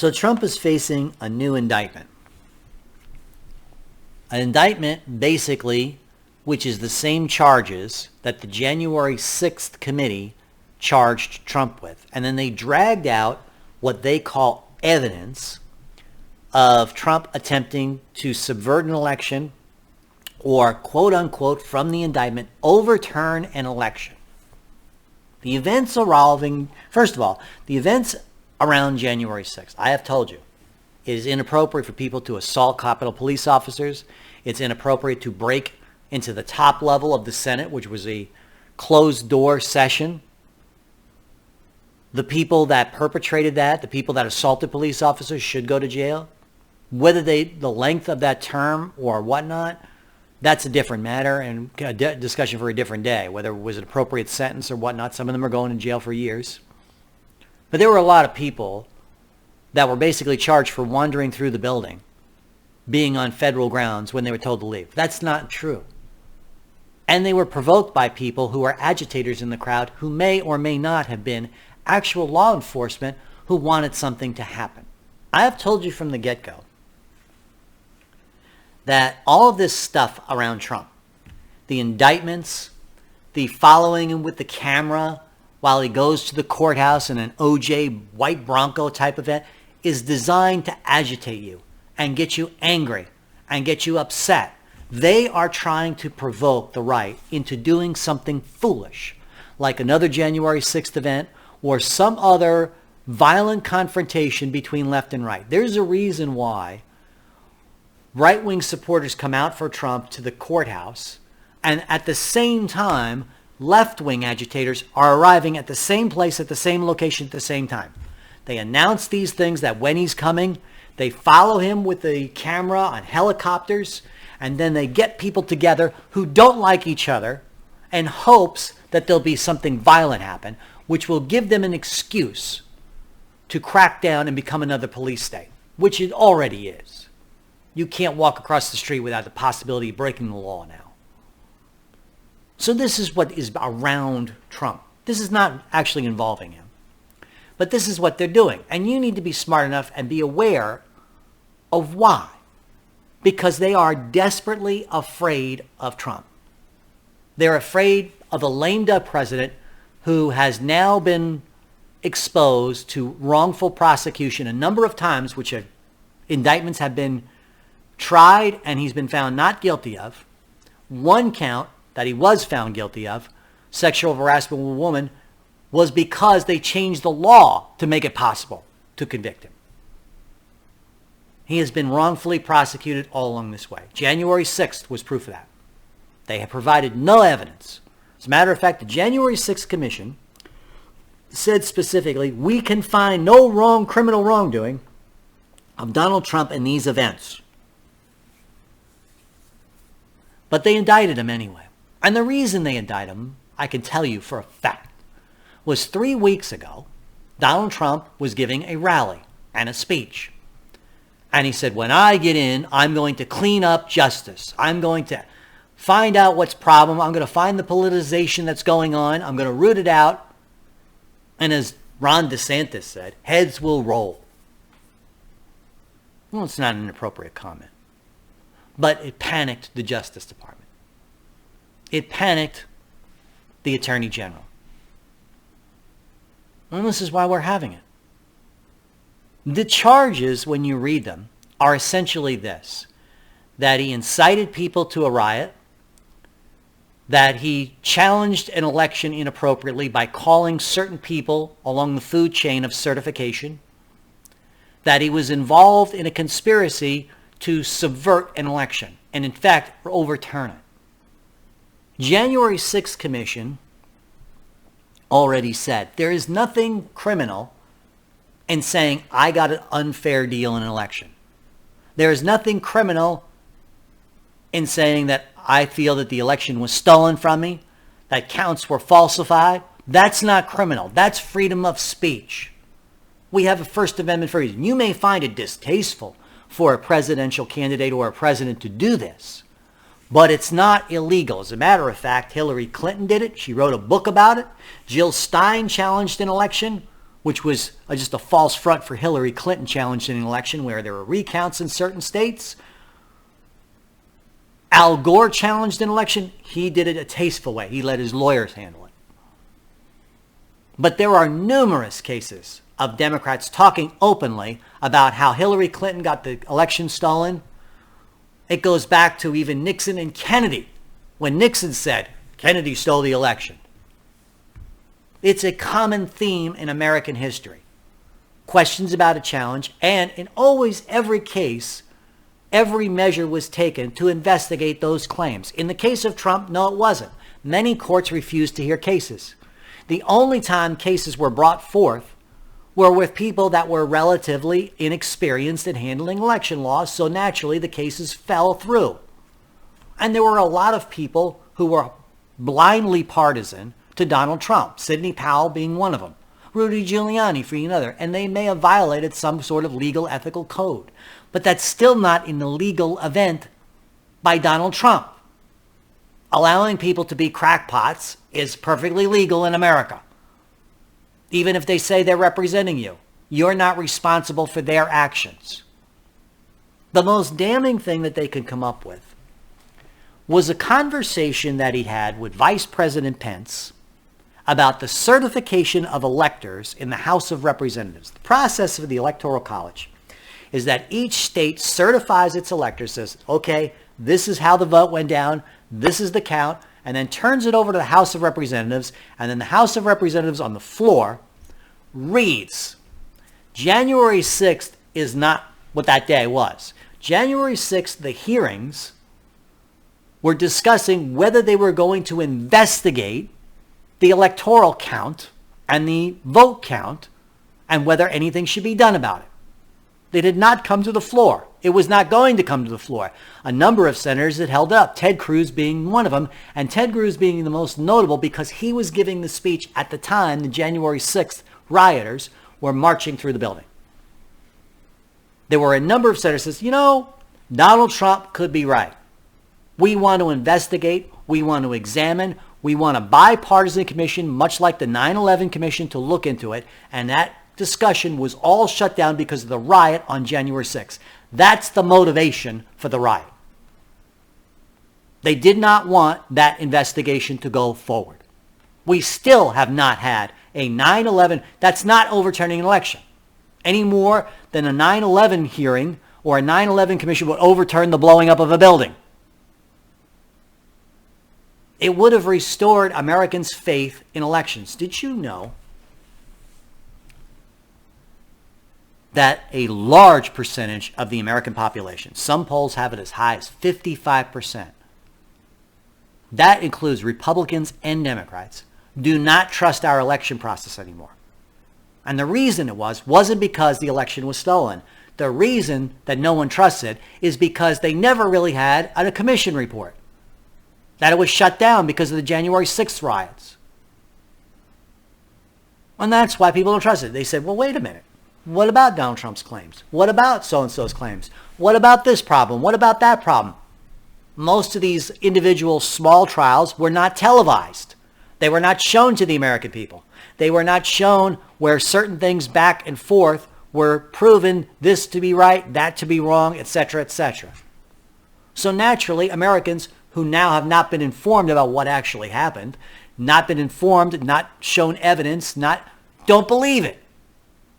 So Trump is facing a new indictment. An indictment, basically, which is the same charges that the January 6th committee charged Trump with. And then they dragged out what they call evidence of Trump attempting to subvert an election or, quote unquote, from the indictment, overturn an election. The events involving, first of all, the events around January 6th, I have told you, it is inappropriate for people to assault Capitol Police officers. It's inappropriate to break into the top level of the Senate, which was a closed-door session. The people that perpetrated that, the people that assaulted police officers should go to jail. Whether the length of that term or whatnot, that's a different matter and a discussion for a different day, whether it was an appropriate sentence or whatnot. Some of them are going to jail for years. But there were a lot of people that were basically charged for wandering through the building, being on federal grounds when they were told to leave. That's not true. And they were provoked by people who are agitators in the crowd who may or may not have been actual law enforcement who wanted something to happen. I have told you from the get-go that all of this stuff around Trump, the indictments, the following him with the camera while he goes to the courthouse in an OJ white Bronco type event, is designed to agitate you and get you angry and get you upset. They are trying to provoke the right into doing something foolish, like another January 6th event or some other violent confrontation between left and right. There's a reason why right-wing supporters come out for Trump to the courthouse, and at the same time, left-wing agitators are arriving at the same place at the same location at the same time. They announce these things that when he's coming, they follow him with the camera on helicopters, and then they get people together who don't like each other in hopes that there'll be something violent happen, which will give them an excuse to crack down and become another police state, which it already is. You can't walk across the street without the possibility of breaking the law now. So this is what is around Trump. This is not actually involving him. But this is what they're doing. And you need to be smart enough and be aware of why. Because they are desperately afraid of Trump. They're afraid of a lame duck president who has now been exposed to wrongful prosecution a number of times, which indictments have been tried and he's been found not guilty of. One count that he was found guilty of, sexual harassment of a woman, was because they changed the law to make it possible to convict him. He has been wrongfully prosecuted all along this way. January 6th was proof of that. They have provided no evidence. As a matter of fact, the January 6th Commission said specifically, we can find no criminal wrongdoing of Donald Trump in these events. But they indicted him anyway. And the reason they indicted him, I can tell you for a fact, was 3 weeks ago, Donald Trump was giving a rally and a speech. And he said, when I get in, I'm going to clean up justice. I'm going to find out what's problem. I'm going to find the politicization that's going on. I'm going to root it out. And as Ron DeSantis said, heads will roll. Well, it's not an appropriate comment. But it panicked the Justice Department. It panicked the Attorney General. And this is why we're having it. The charges, when you read them, are essentially this: that he incited people to a riot, that he challenged an election inappropriately by calling certain people along the food chain of certification, that he was involved in a conspiracy to subvert an election, and in fact, overturn it. January 6th Commission already said there is nothing criminal in saying I got an unfair deal in an election. There is nothing criminal in saying that I feel that the election was stolen from me, that counts were falsified. That's not criminal. That's freedom of speech. We have a First Amendment freedom. You may find it distasteful for a presidential candidate or a president to do this, but it's not illegal. As a matter of fact, Hillary Clinton did it. She wrote a book about it. Jill Stein challenged an election which was just a false front for Hillary Clinton challenging an election where there were recounts in certain states. Al Gore challenged an election. He did it a tasteful way. He let his lawyers handle it. But there are numerous cases of Democrats talking openly about how Hillary Clinton got the election stolen. It goes back to even Nixon and Kennedy, when Nixon said, Kennedy stole the election. It's a common theme in American history. Questions about a challenge, and in always every case, every measure was taken to investigate those claims. In the case of Trump, no, it wasn't. Many courts refused to hear cases. The only time cases were brought forth were with people that were relatively inexperienced in handling election laws, so naturally the cases fell through. And there were a lot of people who were blindly partisan to Donald Trump, Sidney Powell being one of them, Rudy Giuliani being another, and they may have violated some sort of legal ethical code. But that's still not an illegal event by Donald Trump. Allowing people to be crackpots is perfectly legal in America. Even if they say they're representing you, you're not responsible for their actions. The most damning thing that they could come up with was a conversation that he had with Vice President Pence about the certification of electors in the House of Representatives. The process of the Electoral College is that each state certifies its electors, says, okay, this is how the vote went down, this is the count, and then turns it over to the House of Representatives, and then the House of Representatives on the floor reads. January 6th is not what that day was. January 6th, the hearings were discussing whether they were going to investigate the electoral count and the vote count and whether anything should be done about it. They did not come to the floor. It was not going to come to the floor. A number of senators had held up, Ted Cruz being one of them, and Ted Cruz being the most notable because he was giving the speech at the time the January 6th rioters were marching through the building. There were a number of senators who said, you know, Donald Trump could be right. We want to investigate. We want to examine. We want a bipartisan commission, much like the 9/11 commission, to look into it. And that discussion was all shut down because of the riot on January 6th. That's the motivation for the riot. They did not want that investigation to go forward. We still have not had a 9/11. That's not overturning an election any more than a 9/11 hearing or a 9/11 commission would overturn the blowing up of a building. It would have restored Americans' faith in elections. Did you know that a large percentage of the American population, some polls have it as high as 55%, that includes Republicans and Democrats, do not trust our election process anymore? And the reason it wasn't because the election was stolen. The reason that no one trusts it is because they never really had a commission report. That it was shut down because of the January 6th riots. And that's why people don't trust it. They said, well, wait a minute. What about Donald Trump's claims? What about so-and-so's claims? What about this problem? What about that problem? Most of these individual small trials were not televised. They were not shown to the American people. They were not shown where certain things back and forth were proven this to be right, that to be wrong, etc., etc. So naturally, Americans who now have not been informed about what actually happened, not been informed, not shown evidence, don't believe it.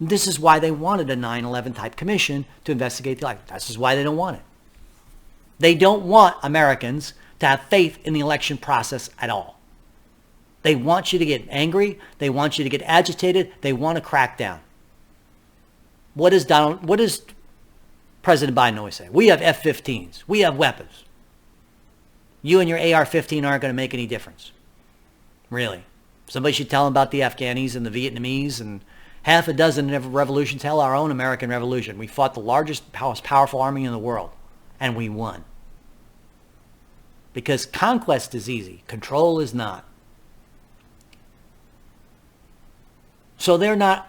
This is why they wanted a 9/11 type commission to investigate the election. This is why they don't want it. They don't want Americans to have faith in the election process at all. They want you to get angry. They want you to get agitated. They want to crack down. What does President Biden always say? We have F-15s. We have weapons. You and your AR-15 aren't going to make any difference. Really. Somebody should tell them about the Afghanis and the Vietnamese and half a dozen revolutions. Hell, our own American Revolution. We fought the largest, most powerful army in the world, and we won. Because conquest is easy. Control is not. So they're not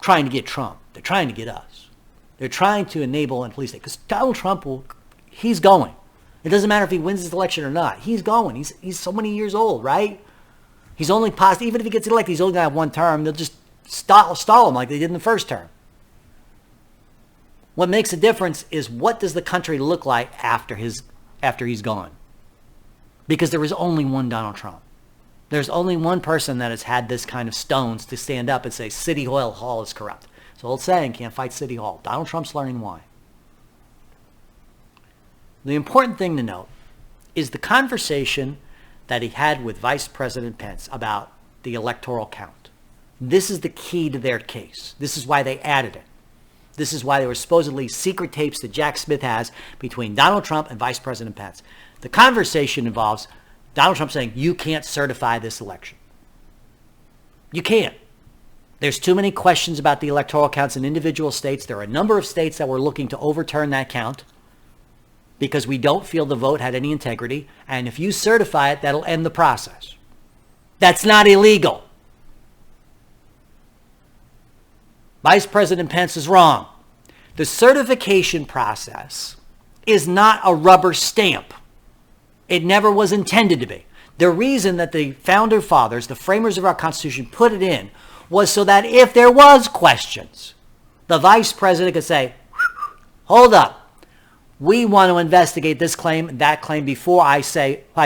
trying to get Trump. They're trying to get us. They're trying to enable and police it. Because Donald Trump he's going. It doesn't matter if he wins this election or not. He's going. He's so many years old, right? He's only possible, even if he gets elected, he's only going to have one term. They'll just stall him like they did in the first term. What makes a difference is what does the country look like after he's gone? Because there is only one Donald Trump. There's only one person that has had this kind of stones to stand up and say City Hall is corrupt. It's an old saying, can't fight City Hall. Donald Trump's learning why. The important thing to note is the conversation that he had with Vice President Pence about the electoral count. This is the key to their case. This is why they added it. This is why there were supposedly secret tapes that Jack Smith has between Donald Trump and Vice President Pence. The conversation involves Donald Trump saying, you can't certify this election. You can't. There's too many questions about the electoral counts in individual states. There are a number of states that were looking to overturn that count because we don't feel the vote had any integrity. And if you certify it, that'll end the process. That's not illegal. Vice President Pence is wrong. The certification process is not a rubber stamp. It never was intended to be. The reason that the founder fathers, the framers of our Constitution, put it in was so that if there was questions, the vice president could say, hold up. We want to investigate this claim, that claim before I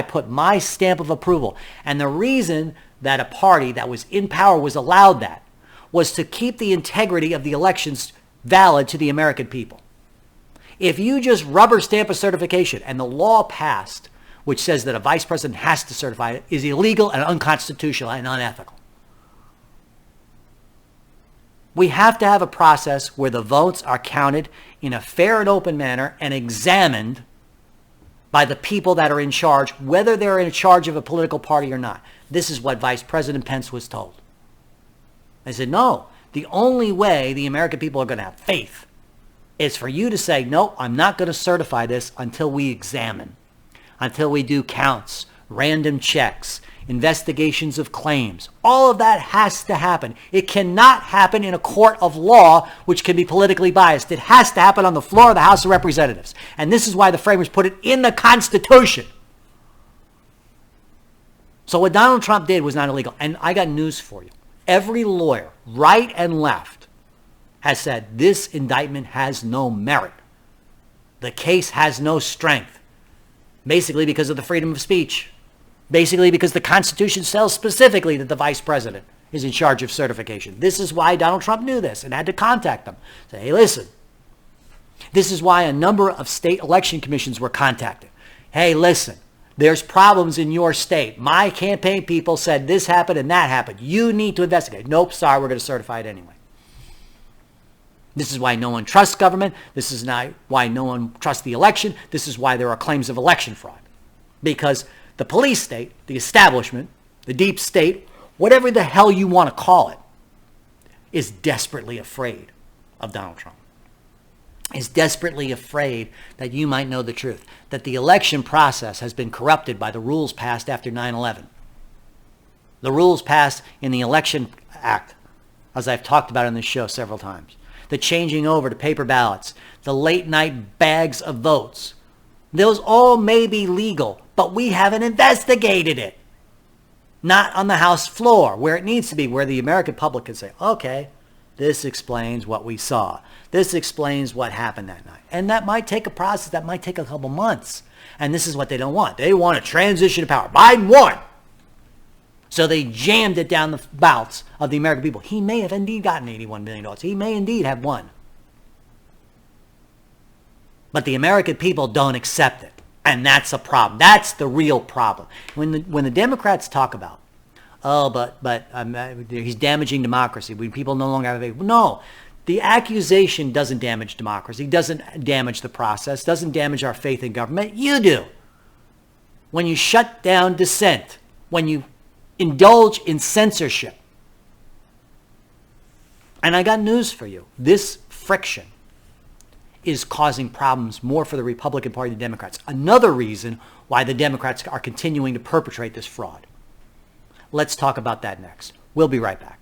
put my stamp of approval. And the reason that a party that was in power was allowed that was to keep the integrity of the elections valid to the American people. If you just rubber stamp a certification and the law passed, which says that a vice president has to certify it, is illegal and unconstitutional and unethical. We have to have a process where the votes are counted in a fair and open manner and examined by the people that are in charge, whether they're in charge of a political party or not. This is what Vice President Pence was told. They said, no, the only way the American people are going to have faith is for you to say, no, I'm not going to certify this until we examine, until we do counts, random checks, investigations of claims. All of that has to happen. It cannot happen in a court of law, which can be politically biased. It has to happen on the floor of the House of Representatives. And this is why the framers put it in the Constitution. So what Donald Trump did was not illegal. And I got news for you. Every lawyer, right and left, has said this indictment has no merit. The case has no strength. Basically because of the freedom of speech. Basically because the Constitution says specifically that the vice president is in charge of certification. This is why Donald Trump knew this and had to contact them. Say, hey, listen. This is why a number of state election commissions were contacted. Hey, listen. There's problems in your state. My campaign people said this happened and that happened. You need to investigate. Nope, sorry, we're going to certify it anyway. This is why no one trusts government. This is not why no one trusts the election. This is why there are claims of election fraud. Because the police state, the establishment, the deep state, whatever the hell you want to call it, is desperately afraid of Donald Trump. Is desperately afraid that you might know the truth, that the election process has been corrupted by the rules passed after 9/11. The rules passed in the Election Act, as I've talked about on this show several times. The changing over to paper ballots, the late night bags of votes. Those all may be legal, but we haven't investigated it. Not on the House floor, where it needs to be, where the American public can say, okay, this explains what we saw. This explains what happened that night. And that might take a process, that might take a couple months. And this is what they don't want. They want a transition of power. Biden won. So they jammed it down the bouts of the American people. He may have indeed gotten $81 million. He may indeed have won. But the American people don't accept it. And that's a problem. That's the real problem. When the Democrats talk about, oh, but he's damaging democracy. When people no longer have faith. No, the accusation doesn't damage democracy, doesn't damage the process, doesn't damage our faith in government. You do. When you shut down dissent, when you indulge in censorship. And I got news for you. This friction is causing problems more for the Republican Party than the Democrats. Another reason why the Democrats are continuing to perpetrate this fraud. Let's talk about that next. We'll be right back.